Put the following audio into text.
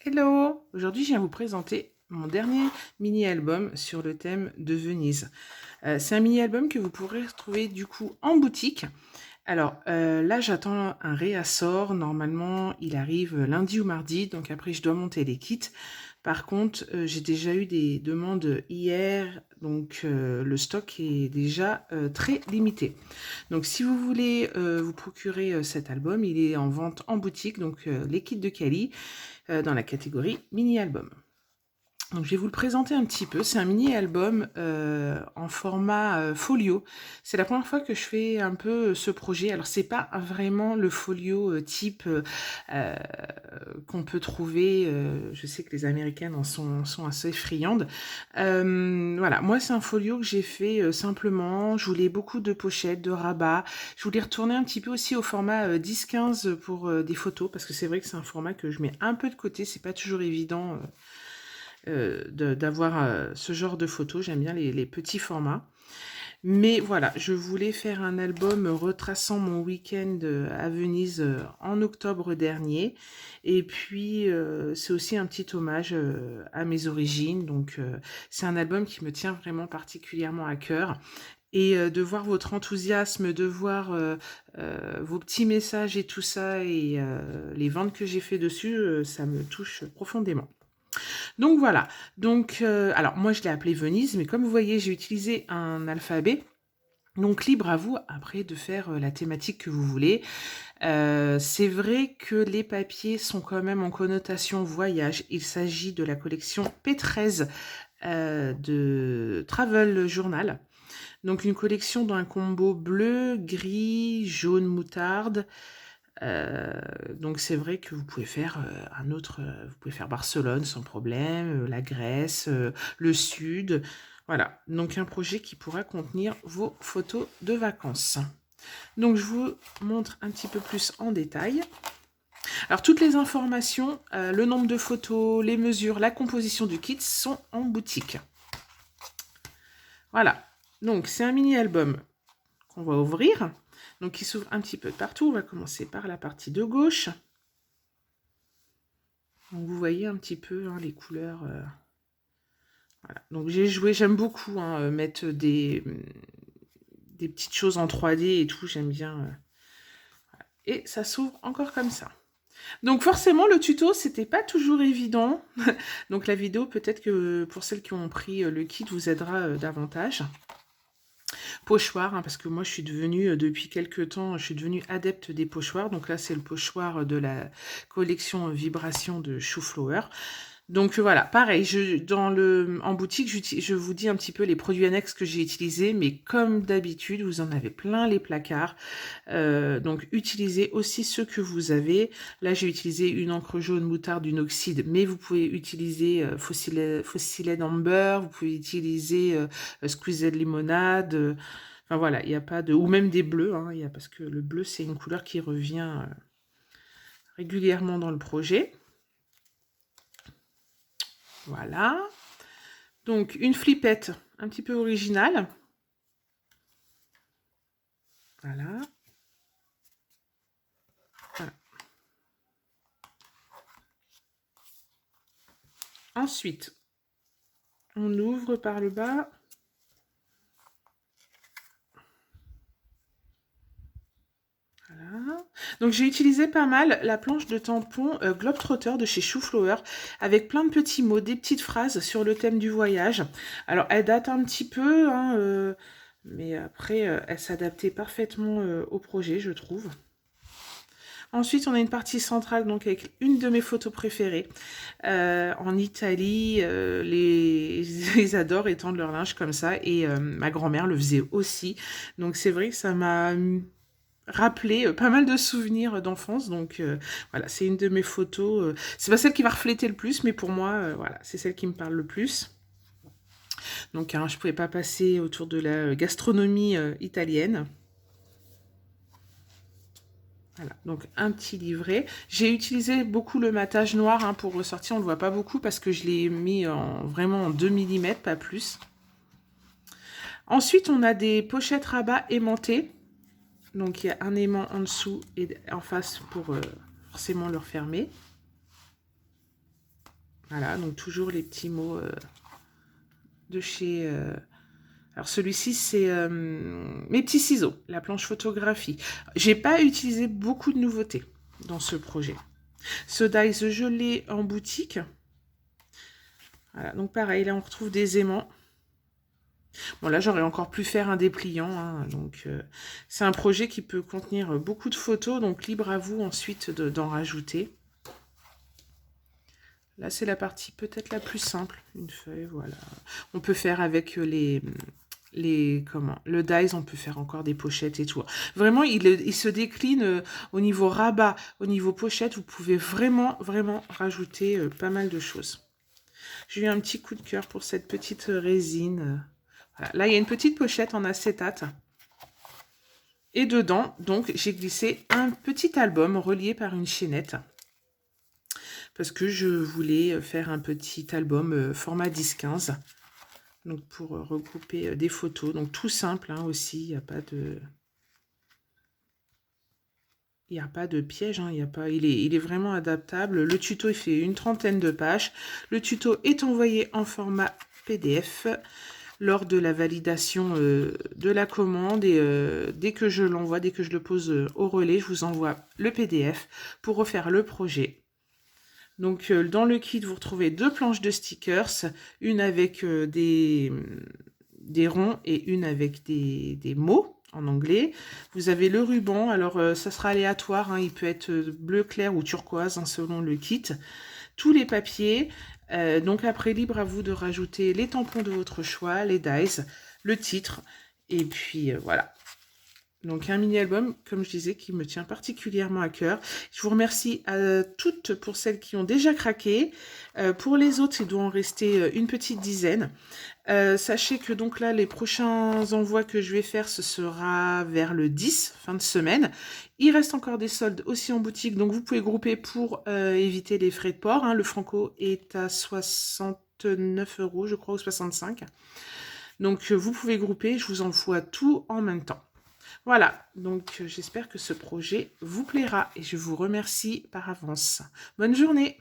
Hello! Aujourd'hui, je viens vous présenter mon dernier mini-album sur le thème de Venise. C'est un mini-album que vous pourrez retrouver du coup en boutique. Alors là, j'attends un réassort. Normalement, il arrive lundi ou mardi, donc après, je dois monter les kits. Par contre, j'ai déjà eu des demandes hier, donc le stock est déjà très limité. Donc si vous voulez vous procurer cet album, il est en vente en boutique, donc les kits de Cali dans la catégorie mini-album. Donc je vais vous le présenter un petit peu. C'est un mini-album en format folio. C'est la première fois que je fais un peu ce projet. Alors c'est pas vraiment le folio type euh, qu'on peut trouver. Je sais que les Américaines sont assez friandes. Voilà, moi c'est un folio que j'ai fait simplement. Je voulais beaucoup de pochettes, de rabats. Je voulais retourner un petit peu aussi au format 10-15 pour des photos parce que c'est vrai que c'est un format que je mets un peu de côté. C'est pas toujours évident d'avoir ce genre de photos. J'aime bien les petits formats. Mais voilà, je voulais faire un album retraçant mon week-end à Venise en octobre dernier. Et puis, c'est aussi un petit hommage à mes origines. Donc, c'est un album qui me tient vraiment particulièrement à cœur. Et de voir votre enthousiasme, de voir vos petits messages et tout ça, et les ventes que j'ai fait dessus, ça me touche profondément. Donc voilà, donc alors moi je l'ai appelé Venise, mais comme vous voyez, j'ai utilisé un alphabet. Donc libre à vous après de faire la thématique que vous voulez. C'est vrai que les papiers sont quand même en connotation voyage. Il s'agit de la collection P13 de Travel Journal. Donc une collection d'un combo bleu, gris, jaune moutarde. Donc c'est vrai que vous pouvez faire vous pouvez faire Barcelone sans problème, la Grèce, le Sud. Voilà, donc un projet qui pourra contenir vos photos de vacances. Donc je vous montre un petit peu plus en détail. Alors toutes les informations, le nombre de photos, les mesures, la composition du kit sont en boutique. Voilà, donc c'est un mini-album qu'on va ouvrir. Donc il s'ouvre un petit peu de partout. On va commencer par la partie de gauche. Donc vous voyez un petit peu les couleurs. Voilà. Donc j'aime beaucoup mettre des petites choses en 3D et tout, j'aime bien. Voilà. Et ça s'ouvre encore comme ça. Donc forcément le tuto c'était pas toujours évident. Donc la vidéo peut-être que pour celles qui ont pris le kit vous aidera davantage. Pochoir, parce que moi je suis devenue, depuis quelques temps, je suis devenue adepte des pochoirs. Donc là c'est le pochoir de la collection Vibration de Shooflower. Donc voilà, pareil, en boutique, je vous dis un petit peu les produits annexes que j'ai utilisés, mais comme d'habitude, vous en avez plein les placards. Donc utilisez aussi ceux que vous avez. Là, j'ai utilisé une encre jaune moutarde d'une oxyde, mais vous pouvez utiliser Fossilhead Amber, vous pouvez utiliser Squeezed Limonade. Enfin voilà, il n'y a pas de... Ou même des bleus, parce que le bleu, c'est une couleur qui revient régulièrement dans le projet. Voilà. Donc, une flippette un petit peu originale. Voilà. Voilà. Ensuite, on ouvre par le bas. Voilà. Donc, j'ai utilisé pas mal la planche de tampon Globetrotter de chez Shooflower avec plein de petits mots, des petites phrases sur le thème du voyage. Alors, elle date un petit peu, mais après, elle s'adaptait parfaitement au projet, je trouve. Ensuite, on a une partie centrale donc avec une de mes photos préférées. En Italie, ils adorent étendre leur linge comme ça et ma grand-mère le faisait aussi. Donc c'est vrai que ça m'a rappelé pas mal de souvenirs d'enfance. Donc voilà, c'est une de mes photos. C'est pas celle qui va refléter le plus, mais pour moi, voilà, c'est celle qui me parle le plus. Donc je pouvais pas passer autour de la gastronomie italienne. Voilà, donc un petit livret. J'ai utilisé beaucoup le matage noir pour ressortir. On ne le voit pas beaucoup parce que je l'ai mis vraiment en 2 mm, pas plus. Ensuite, on a des pochettes rabat aimantées. Donc, il y a un aimant en dessous et en face pour forcément le refermer. Voilà, donc toujours les petits mots de chez... Alors celui-ci, c'est mes petits ciseaux, la planche photographie. J'ai pas utilisé beaucoup de nouveautés dans ce projet. Ce dies, je l'ai en boutique. Voilà, donc pareil, là on retrouve des aimants. Bon là j'aurais encore pu faire un dépliant, hein, donc c'est un projet qui peut contenir beaucoup de photos, donc libre à vous ensuite d'en rajouter. Là c'est la partie peut-être la plus simple, une feuille, voilà. On peut faire avec le dies, on peut faire encore des pochettes et tout. Vraiment il se décline au niveau rabat, au niveau pochette, vous pouvez vraiment rajouter pas mal de choses. J'ai eu un petit coup de cœur pour cette petite résine. Voilà. Là, il y a une petite pochette en acétate. Et dedans, donc, j'ai glissé un petit album relié par une chaînette. Parce que je voulais faire un petit album format 10-15. Donc, pour regrouper des photos. Donc, tout simple hein, aussi. Il n'y a pas de... Il n'y a pas de piège, hein, il est vraiment adaptable. Le tuto, il fait une 30aine de pages. Le tuto est envoyé en format PDF lors de la validation de la commande. Et dès que je l'envoie, dès que je le pose au relais, je vous envoie le PDF pour refaire le projet. Donc, dans le kit, vous retrouvez 2 planches de stickers, une avec des ronds et une avec des mots en anglais. Vous avez le ruban, alors ça sera aléatoire, hein, il peut être bleu clair ou turquoise hein, selon le kit. Tous les papiers, donc après libre à vous de rajouter les tampons de votre choix, les dies, le titre, et puis voilà. Donc un mini-album, comme je disais, qui me tient particulièrement à cœur. Je vous remercie à toutes pour celles qui ont déjà craqué. Pour les autres, il doit en rester une petite dizaine. Sachez que donc là, les prochains envois que je vais faire, ce sera vers le 10, fin de semaine. Il reste encore des soldes aussi en boutique, donc vous pouvez grouper pour éviter les frais de port. Hein. Le franco est à 69 €, je crois, ou 65. Donc vous pouvez grouper, je vous envoie tout en même temps. Voilà, donc j'espère que ce projet vous plaira et je vous remercie par avance. Bonne journée!